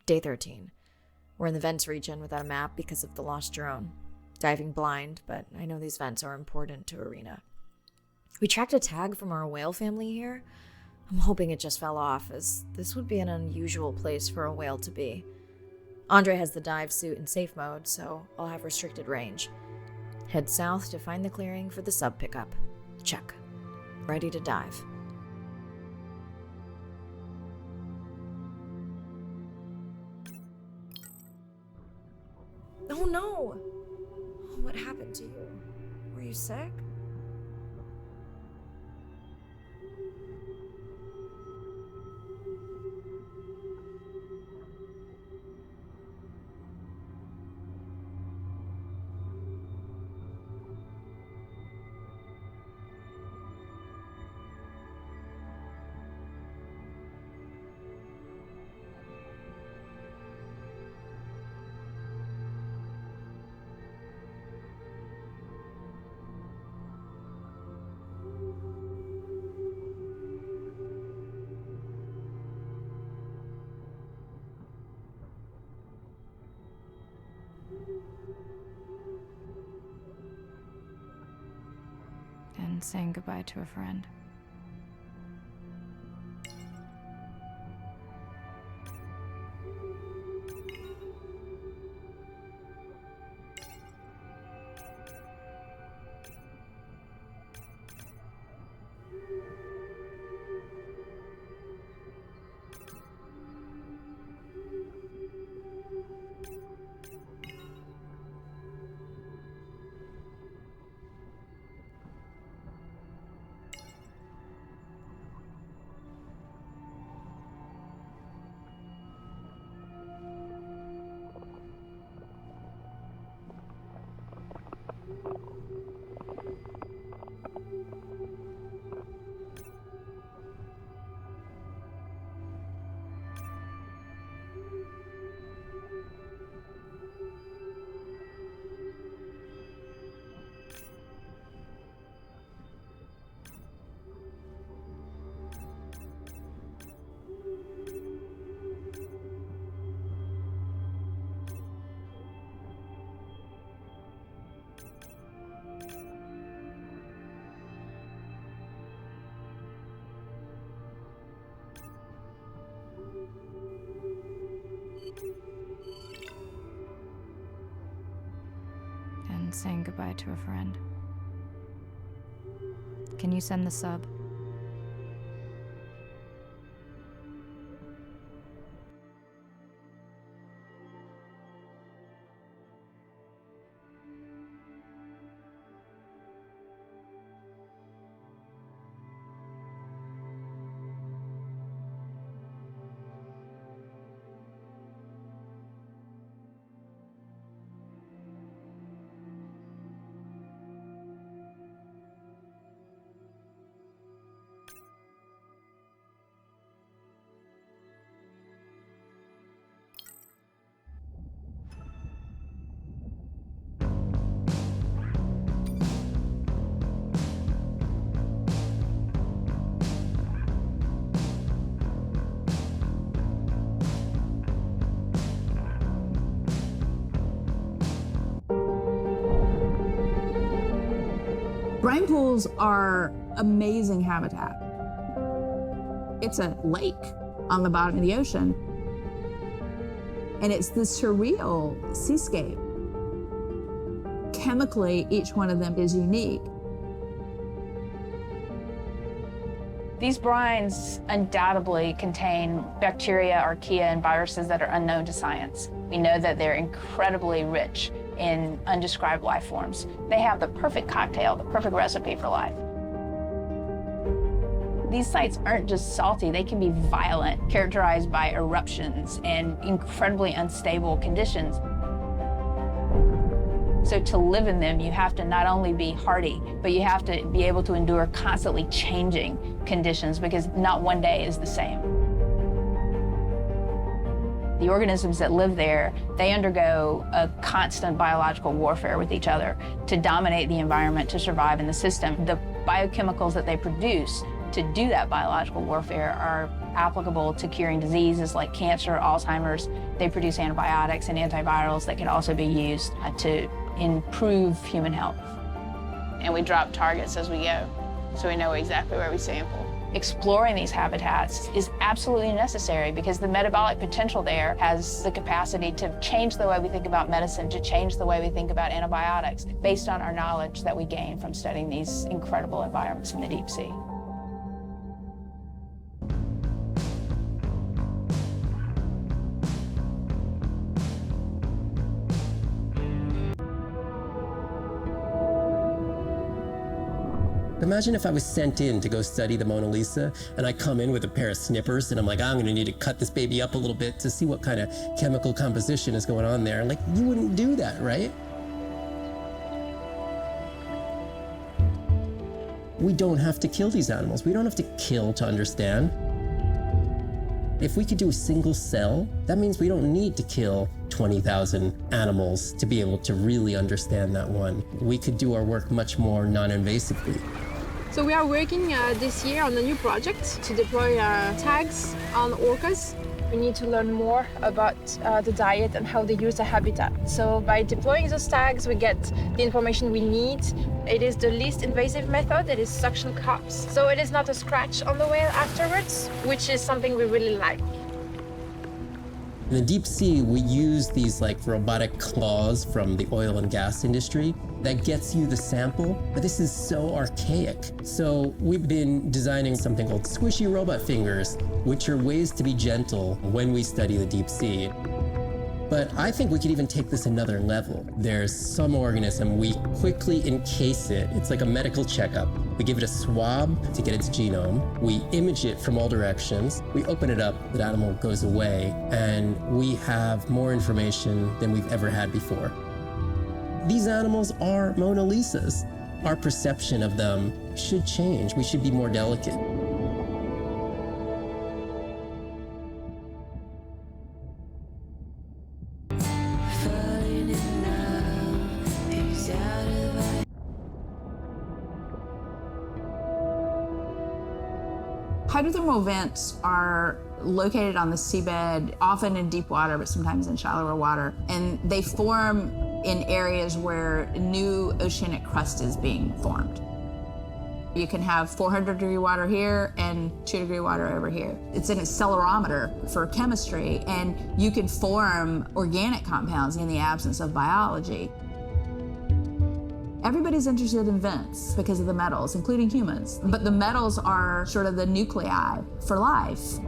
Day 13. We're in the vents region without a map because of the lost drone. Diving blind, but I know these vents are important to Arena. We tracked a tag from our whale family here. I'm hoping it just fell off, as this would be an unusual place for a whale to be. Andre has the dive suit in safe mode, so I'll have restricted range. Head south to find the clearing for the sub pickup. Check. Ready to dive. Oh no! What happened to you? Were you sick? And saying goodbye to a friend. And saying goodbye to a friend. Can you send the sub? Brine pools are amazing habitat. It's a lake on the bottom of the ocean, and it's this surreal seascape. Chemically, each one of them is unique. These brines undoubtedly contain bacteria, archaea, and viruses that are unknown to science. We know that they're incredibly rich in undescribed life forms. They have the perfect cocktail, the perfect recipe for life. These sites aren't just salty, they can be violent, characterized by eruptions and incredibly unstable conditions. So to live in them, you have to not only be hardy, but you have to be able to endure constantly changing conditions, because not one day is the same. The organisms that live there, they undergo a constant biological warfare with each other to dominate the environment, to survive in the system. The biochemicals that they produce to do that biological warfare are applicable to curing diseases like cancer, Alzheimer's. They produce antibiotics and antivirals that can also be used to improve human health. And we drop targets as we go, so we know exactly where we sample. Exploring these habitats is absolutely necessary because the metabolic potential there has the capacity to change the way we think about medicine, to change the way we think about antibiotics, based on our knowledge that we gain from studying these incredible environments in the deep sea. Imagine if I was sent in to go study the Mona Lisa and I come in with a pair of snippers and I'm like, I'm gonna need to cut this baby up a little bit to see what kind of chemical composition is going on there. Like, you wouldn't do that, right? We don't have to kill these animals. We don't have to kill to understand. If we could do a single cell, that means we don't need to kill 20,000 animals to be able to really understand that one. We could do our work much more non-invasively. So we are working this year on a new project to deploy tags on orcas. We need to learn more about the diet and how they use the habitat. So by deploying those tags, we get the information we need. It is the least invasive method. It is suction cups. So it is not a scratch on the whale afterwards, which is something we really like. In the deep sea, we use these like robotic claws from the oil and gas industry that gets you the sample, but this is so archaic. So we've been designing something called squishy robot fingers, which are ways to be gentle when we study the deep sea. But I think we could even take this another level. There's some organism, we quickly encase it. It's like a medical checkup. We give it a swab to get its genome. We image it from all directions. We open it up, the animal goes away, and we have more information than we've ever had before. These animals are Mona Lisas. Our perception of them should change. We should be more delicate. Hydrothermal vents are located on the seabed, often in deep water, but sometimes in shallower water. And they form in areas where new oceanic crust is being formed. You can have 400-degree water here and 2-degree water over here. It's an accelerometer for chemistry, and you can form organic compounds in the absence of biology. Everybody's interested in vents because of the metals, including humans. But the metals are sort of the nuclei for life.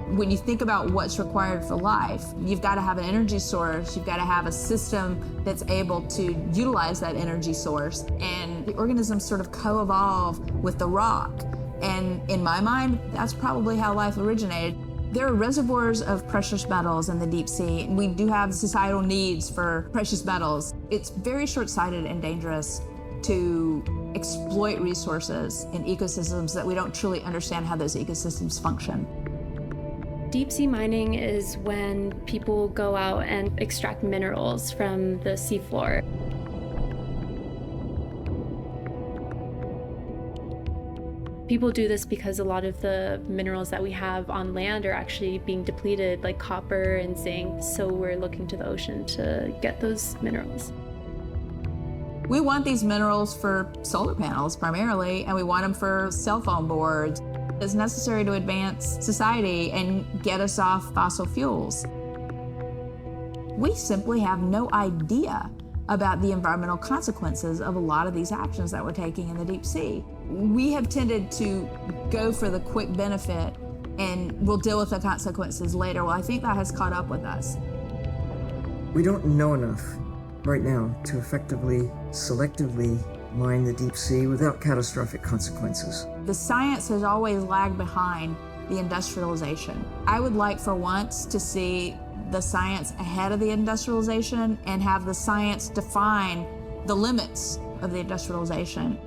When you think about what's required for life, you've got to have an energy source, you've got to have a system that's able to utilize that energy source. And the organisms sort of co-evolve with the rock. And in my mind, that's probably how life originated. There are reservoirs of precious metals in the deep sea. We do have societal needs for precious metals. It's very short-sighted and dangerous to exploit resources in ecosystems that we don't truly understand how those ecosystems function. Deep sea mining is when people go out and extract minerals from the seafloor. People do this because a lot of the minerals that we have on land are actually being depleted, like copper and zinc, so we're looking to the ocean to get those minerals. We want these minerals for solar panels primarily, and we want them for cell phone boards. It's necessary to advance society and get us off fossil fuels. We simply have no idea about the environmental consequences of a lot of these actions that we're taking in the deep sea. We have tended to go for the quick benefit and we'll deal with the consequences later. Well, I think that has caught up with us. We don't know enough right now to effectively, selectively mine the deep sea without catastrophic consequences. The science has always lagged behind the industrialization. I would like for once to see the science ahead of the industrialization and have the science define the limits of the industrialization.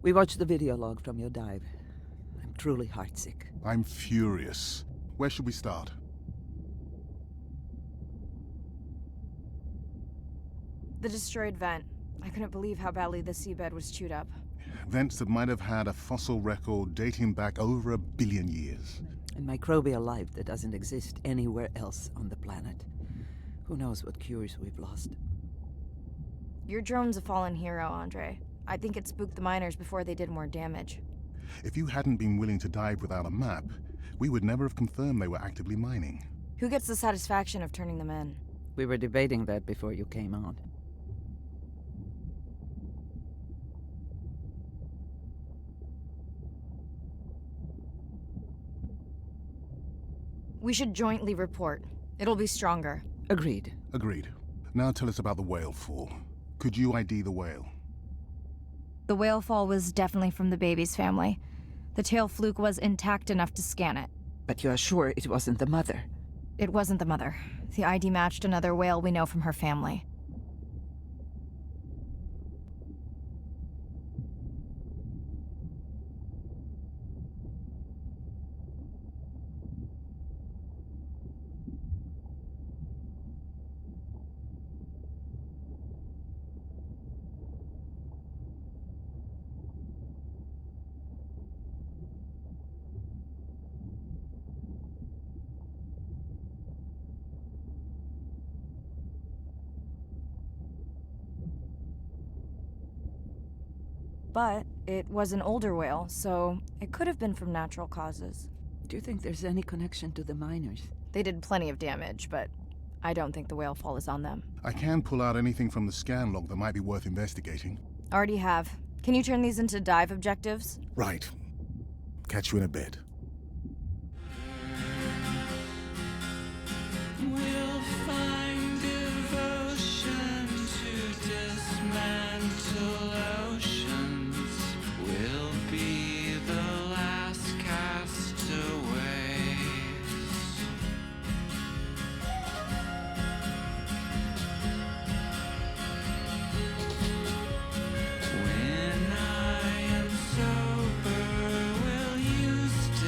We watched the video log from your dive. I'm truly heartsick. I'm furious. Where should we start? The destroyed vent. I couldn't believe how badly the seabed was chewed up. Vents that might have had a fossil record dating back over 1 billion years. And microbial life that doesn't exist anywhere else on the planet. Who knows what cures we've lost. Your drone's a fallen hero, Andre. I think it spooked the miners before they did more damage. If you hadn't been willing to dive without a map, we would never have confirmed they were actively mining. Who gets the satisfaction of turning them in? We were debating that before you came on. We should jointly report. It'll be stronger. Agreed. Agreed. Now tell us about the whale fall. Could you ID the whale? The whale fall was definitely from the baby's family. The tail fluke was intact enough to scan it. But you are sure it wasn't the mother? It wasn't the mother. The ID matched another whale we know from her family. But it was an older whale, so it could have been from natural causes. Do you think there's any connection to the miners? They did plenty of damage, but I don't think the whale fall is on them. I can pull out anything from the scan log that might be worth investigating. Already have. Can you turn these into dive objectives? Right. Catch you in a bit. We'll find devotion to dismantle oceans. We'll be the last castaways. When I am sober, will you stay?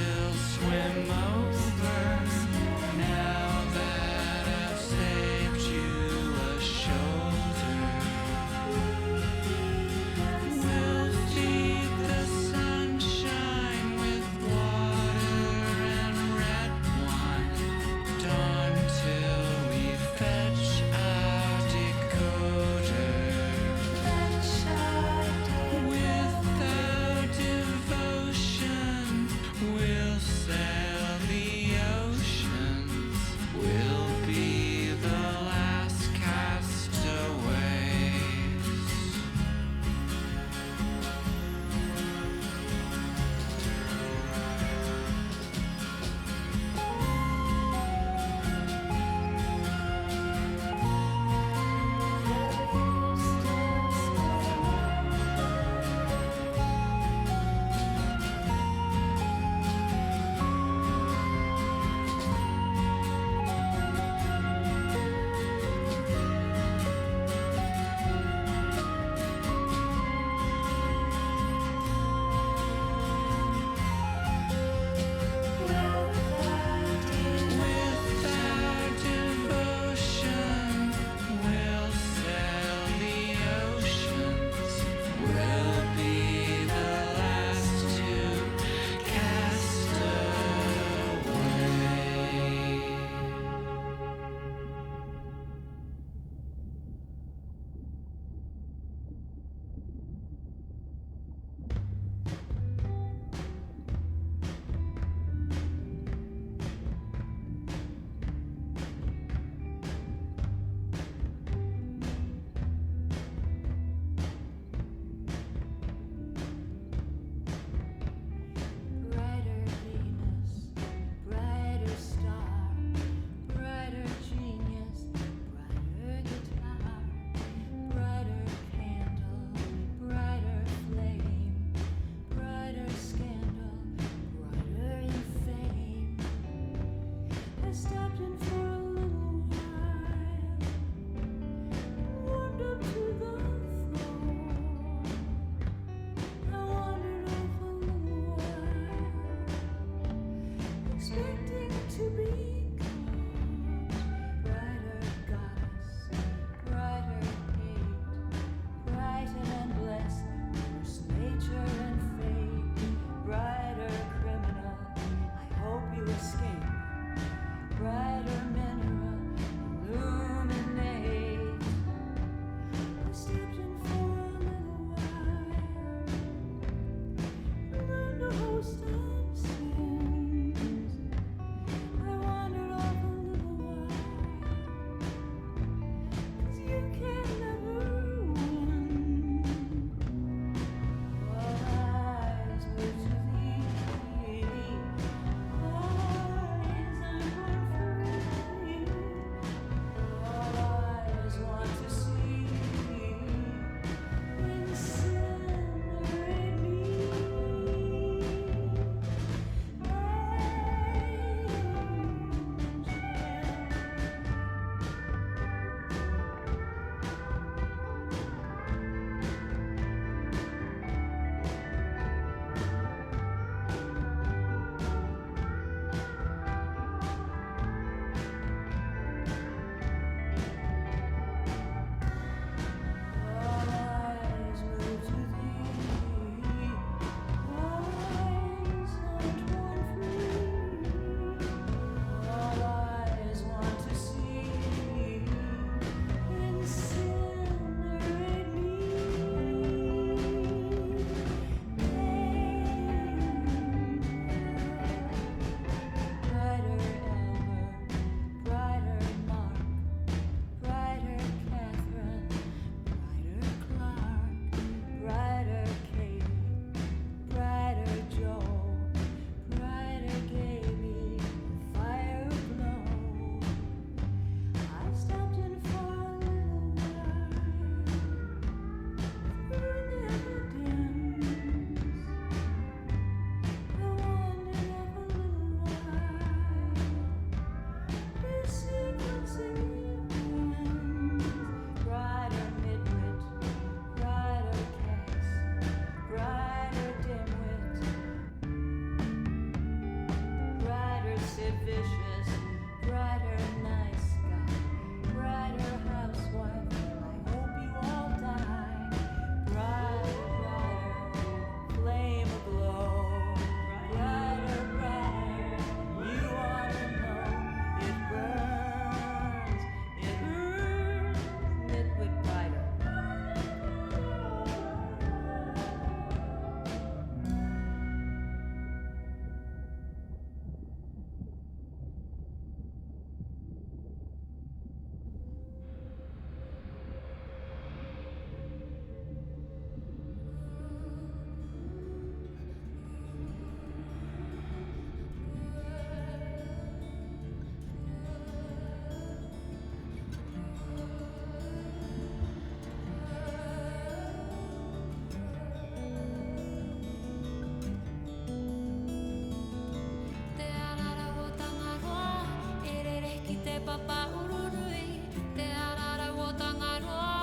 papa ururui, te arara o tangaroa,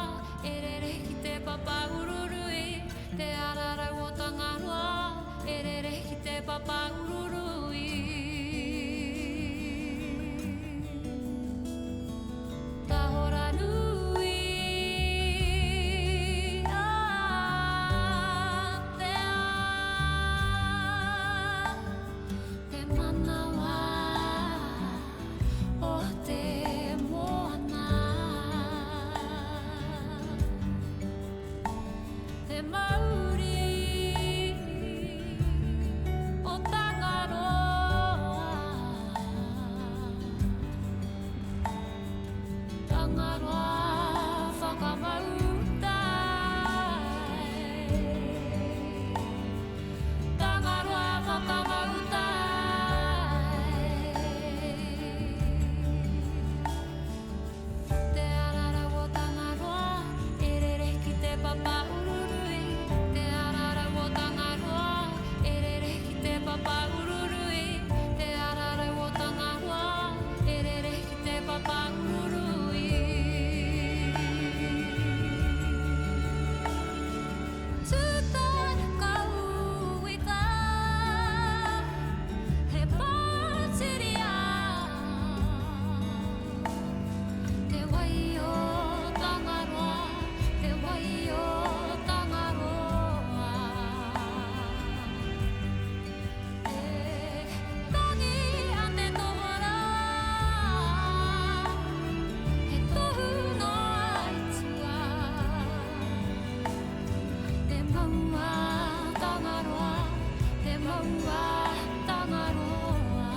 erere ki te papa ururui, te arara o tangaroa, erere ki te papa ururui. Tahora nui, te manawa o te moana, te mauri o Tangaroa, Tangaroa whakamautai, Tangaroa whakamautai. Te arara o Tangaroa, erere ki te papa ururui, te arara o Tangaroa, erere ki te papa ururui, te arara o Tangaroa, erere ki te papa ururui. Tutan kauika, he pātiria, te wai o Tangaroa, te wai o Tangaroa. E tangi ane tohara, he tohu no aitua, te maua Tangaroa, te maua Tangaroa.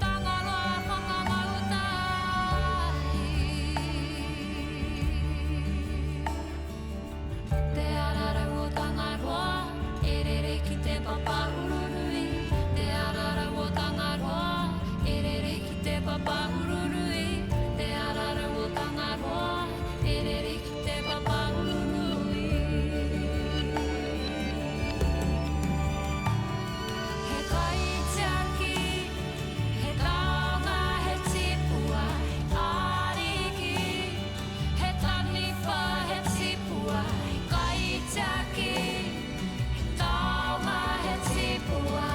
Tangaroa whakamautai, te arara o Tangaroa, erere ki te papa ururui, te arara o Tangaroa, erere ki te papa ururui, te arara o Tangaroa, erere ki te papa ururui. He kaitiaki, he taonga, he tipua, he ariki, he taniwha, he tipua, he kaitiaki, he taonga, he tipua.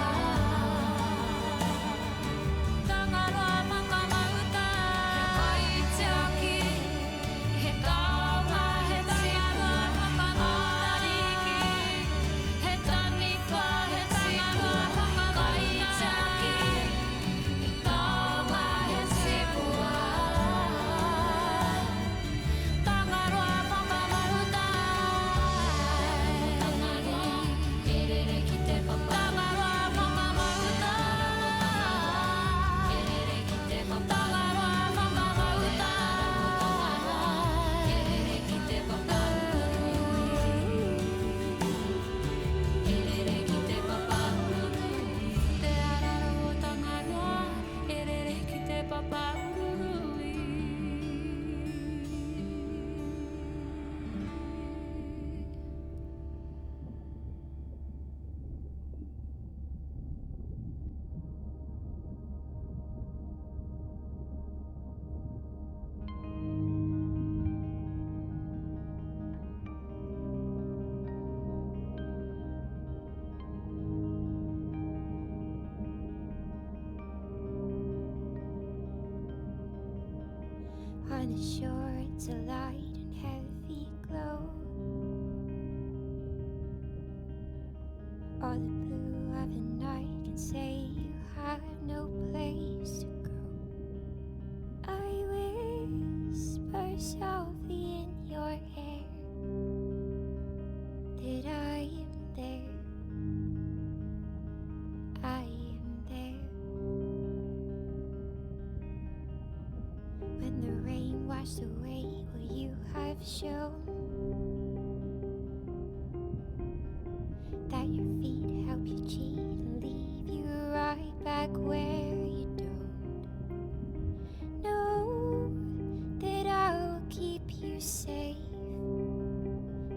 Tangaroa whakamautai, he kaitiaki, he taonga, he tipua, ariki, he taniwha, he tipua, kaitiaki, he taonga, he tipua. Tangaroa whakamautai, Tangaroa, erere ki te papa. Tangaroa whakamautai, erere ki te papa. Tangaroa whakamautai, erere ki te papa. Erere ki te papa. Te arara o Tangaroa, erere ki te papa ururui. On the shore, it's a light and heavy glow. All the blue of the night can say you have no place to go. I whisper softly in your ear that I am there. I am there. When the rain washed away what you have shown, that your feet help you cheat and leave you right back where you don't. Know that I will keep you safe,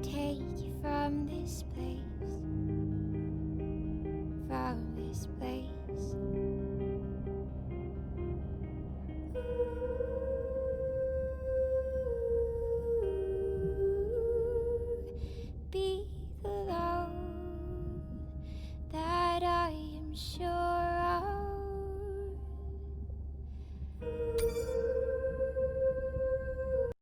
take you from this place, from this place.